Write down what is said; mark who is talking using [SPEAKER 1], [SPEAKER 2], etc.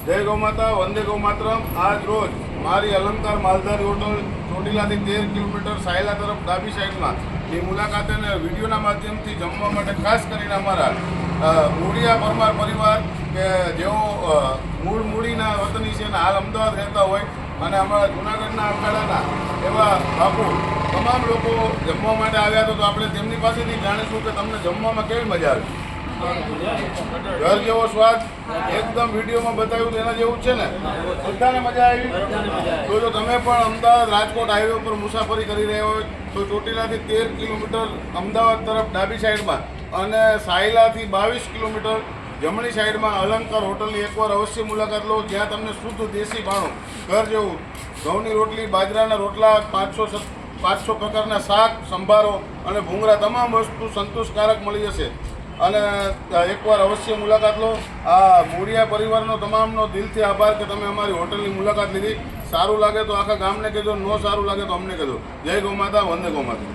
[SPEAKER 1] જય ગૌમાતા, વંદે ગૌમાતરમ। આજ રોજ મારી અલંકાર માલધારી હોટલ ચોટીલાથી 13 કિલોમીટર સાયલા તરફ ડાબી સાઈડમાં એ મુલાકાતે વિડીયોના માધ્યમથી જમવા માટે ખાસ કરીને અમારા મૂળિયા પરમાર પરિવાર કે જેઓ મૂળીના વતની છે અને હાલ અમદાવાદ રહેતા હોય અને અમારા જૂનાગઢના અખાડાના એવા બાપુ તમામ લોકો જમવા માટે આવ્યા તો આપણે તેમની પાસેથી જાણીશું કે તમને જમવામાં કેવી મજા આવી। ઘર જેવો સ્વાદ એકદમ વિડીયોમાં બતાવ્યું એના જેવું છે ને, બધાને મજા આવી। તો જો તમે પણ અમદાવાદ રાજકોટ હાઈવે પર મુસાફરી કરી રહ્યા હોય તો ચોટીલાથી 13 કિલોમીટર અમદાવાદ તરફ ડાબી સાઈડમાં અને સાયલાથી 22 કિલોમીટર જમણી સાઈડમાં અલંકાર હોટલની એકવાર અવશ્ય મુલાકાત લો, જ્યાં તમને શુદ્ધ દેશી ભાણું ઘર જેવું ઘઉંની રોટલી, બાજરાના રોટલા, 500 પ્રકારના શાક, સંભારો અને ભૂંગળા તમામ વસ્તુ સંતોષકારક મળી જશે અને એકવાર અવશ્ય મુલાકાત લો। આ મૂળિયા પરિવારનો તમામનો દિલથી આભાર કે તમે અમારી હોટલની મુલાકાત લીધી। સારું લાગે તો આખા ગામને કહેજો, ન સારું લાગે તો અમને કહેજો। જય ગૌમાતા, વંદે ગૌમાતા।